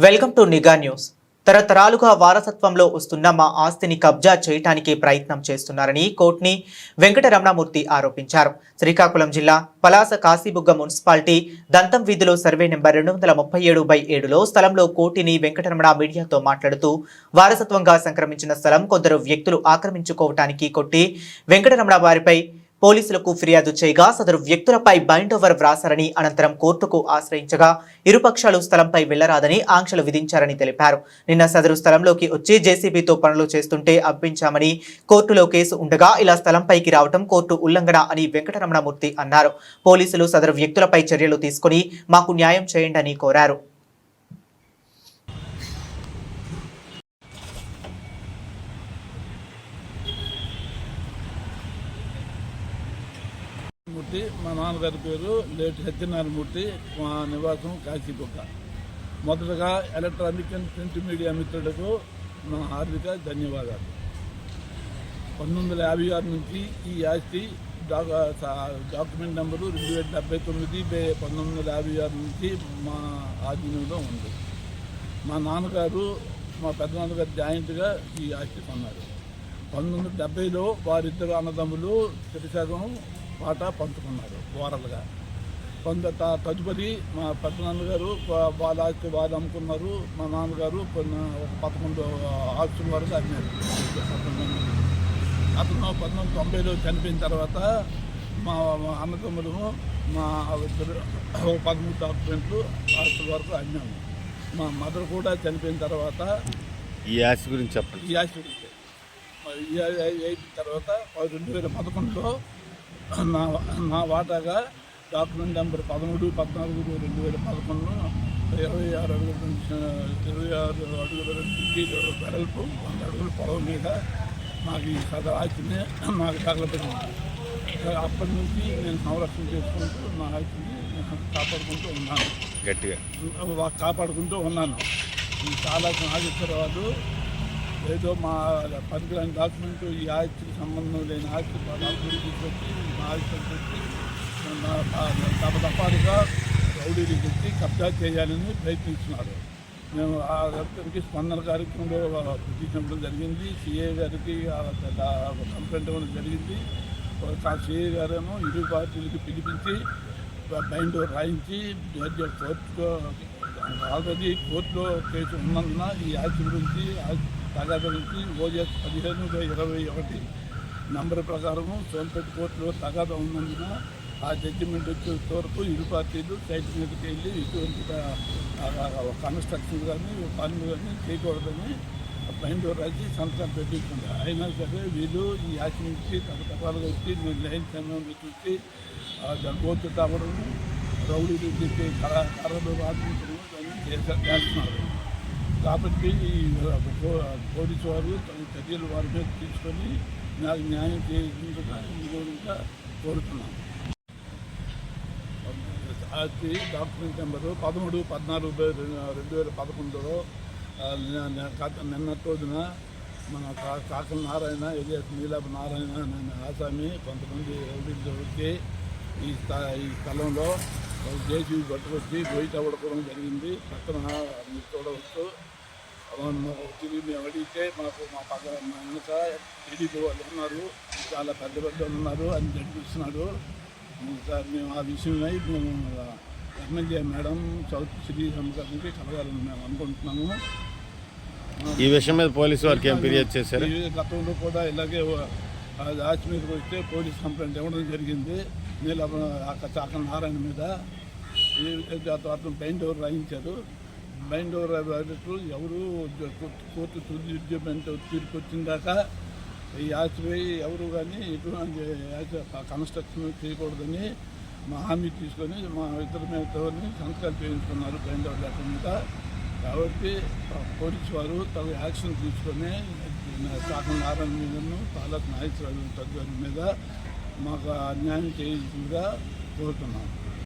Welcome to నిఘా news. తరతరాలుగా వారసత్వంలో వస్తున్న మా ఆస్తిని కబ్జా చేయడానికి ప్రయత్నం చేస్తున్నారని కోట్ని వెంకటరమణమూర్తి ఆరోపించారు. శ్రీకాకుళం జిల్లా పలాస కాశీబుగ్గ మున్సిపాలిటీ దంతం వీధిలో సర్వే నెంబర్ 237/7లో స్థలంలో కోటిని వెంకటరమణ మీడియాతో మాట్లాడుతూ వారసత్వంగా సంక్రమించిన స్థలం కొందరు వ్యక్తులు ఆక్రమించుకోవటానికి కొట్టి వెంకటరమణ వారిపై పోలీసులకు ఫిర్యాదు చేయగా సదరు వ్యక్తులపై బైండ్ ఓవర్ వ్రాసారని, అనంతరం కోర్టుకు ఆశ్రయించగా ఇరుపక్షాలు స్థలంపై వెళ్లరాదని ఆంక్షలు విధించారని తెలిపారు. నిన్న సదరు స్థలంలోకి వచ్చి జేసీబీతో పనులు చేస్తుంటే అప్పించామని, కోర్టులో కేసు ఉండగా ఇలా స్థలంపైకి రావడం కోర్టు ఉల్లంఘన అని వెంకటరమణమూర్తి అన్నారు. పోలీసులు సదరు వ్యక్తులపై చర్యలు తీసుకుని మాకు న్యాయం చేయండి అని కోరారు. మూర్తి, మా నాన్నగారి పేరు లేట్ సత్యనారాయణమూర్తి, మా నివాసం కాశీబుగ్గ. మొదటగా ఎలక్ట్రానిక్ అండ్ ప్రింట్ మీడియా మిత్రులకు నా హార్దిక ధన్యవాదాలు. 1956 నుంచి ఈ ఆస్తి డాక్యుమెంట్ నెంబరు 2079/1956 నుంచి మా ఆధీనంలో ఉంది. మా నాన్నగారు మా పెద్దనాన్నగారు జాయింట్గా ఈ ఆస్తి కొన్నారు. 1970లో వారిద్దరు అన్నదమ్ములు తిరిసగం పాట పంచుకున్నారు ఓరల్గా. తదుపరి మా పెద్దనాన్నగారు వాళ్ళ ఆస్తి వాళ్ళు అమ్ముకున్నారు. మా నాన్నగారు ఒక 11 ఆస్తుల వరకు అమ్మారు. అతను 1990లో చనిపోయిన తర్వాత మా అన్నదమ్ములు మా 13 డాక్యుమెంట్లు ఆస్తుల వరకు అమ్మాము. మా మదర్ కూడా చనిపోయిన తర్వాత ఈ ఆస్తి గురించి చెప్పండి. ఈ ఆస్తి గురించి అయిన తర్వాత 2011లో నా వాటాగా డాక్యుమెంట్ నెంబర్ 13/14/2011 26 అడుగుల వెడల్పు 100 అడుగుల పొడవు మీద మాకు ఈ సదరు ఆస్తిని నాకు తగలబెట్టింది. అప్పటి నుంచి నేను సంరక్షణ చేసుకుంటూ నా ఆస్తిని కాపాడుకుంటూ ఉన్నాను. చాలా నాగేశ్వరరావు ఏదో మా పనికిరాని డాక్యుమెంట్ ఈ ఆస్తికి సంబంధం లేని ఆస్తి డాక్యుమెంట్ తీసుకొచ్చి మా ఆస్తిని పెట్టి తప్పనిగా రౌడీలు పెట్టి కబ్జా చేయాలని ప్రయత్నిస్తున్నారు. మేము ఆ వ్యక్తికి స్పందన కార్యక్రమంలో పిటిషన్ ఇవ్వడం జరిగింది. సిఏ గారికి కంప్లైంట్ ఇవ్వడం జరిగింది. సిఏ గారేమో ఇరు పార్టీలకి పిలిపించి బైండ్ రాయించి కోర్టులో ఆల్రెడీ కోర్టులో కేసు ఉన్నందున ఈ ఆస్తి గురించి తగాదా నుంచి OS 15/21 నంబర్ ప్రకారము సోంపేట కోర్టులో తగాదా ఉన్నందున ఆ జడ్జిమెంట్ వచ్చే వరకు ఇరు పార్టీలు సైట్ మీదకి వెళ్ళి ఇటువంటి కన్స్ట్రక్షన్ కానీ పనులు కానీ చేయకూడదని బైండ్ రాసి సంతకం పెట్టించుకుంది. అయినా సరే వీళ్ళు ఈ ఆస్తి నుంచి తరతరాలుగా వచ్చి నేను లైన్ సమయంలో చూసి కోర్టు తాగడం, రౌడీలు చెప్పి కర్రలు రాపించడం చేస్తున్నారు. కాబట్టి పోలీసు వారు తమ చర్యలు వారి మీద తీసుకొని నాకు న్యాయం చేయించగా కోరుతున్నాను. అది డాక్యుమెంట్ నెంబరు 13/14/2011లో నిన్నటి రోజున మన కాకల నారాయణ, ఎలియాస్ నీలాభ నారాయణ అనే ఆసామి కొంతమంది రౌడీలు వచ్చి ఈ స్థలంలో జేసీబీ పట్టుకొచ్చి గొయ్యి తవ్వడం జరిగింది. పక్కన మీరు చూడవచ్చు. తిరిగి మేము అడిగితే మా వెనక టీడీపీ వాళ్ళు ఉన్నారు, చాలా పెద్ద ఉన్నారు అని జరిపిస్తున్నాడు. సార్ మేము ఆ విషయమై మేము ఎమ్మెల్యే మేడం సౌత్ శ్రీరామ్ గారికి కలగాలని మేము అనుకుంటున్నాము. ఈ విషయం మీద పోలీసు వారికి ఏం ఫిర్యాదు చేశారు? గతంలో కూడా ఇలాగే ఆస్తి మీదకి వస్తే పోలీస్ కంప్లైంట్ ఇవ్వడం జరిగింది. చాకల నారాయణ మీద అతను బైండ్ ఓవర్ రాయించారు. బైండ్ ఓవర్ ఎవరు కోర్టు జడ్జిమెంట్ తీర్పు వచ్చిన దాకా ఈ ఆస్తిపై ఎవరు కానీ ఎటువంటి కన్స్ట్రక్షన్ చేయకూడదని మా హామీ తీసుకొని మా ఇద్దరి మీద సంతకాలు చేయించుకున్నారు బైండ్ ఓవర్ లెటర్ మీద. కాబట్టి పోలీసు వారు తగు యాక్షన్ తీసుకొని చాకల నారాయణ మీదను పాలక నాగేశ్వరరావు తగ్గారి మీద మాకు అన్యాయం చేయించుగా కోరుతున్నాం.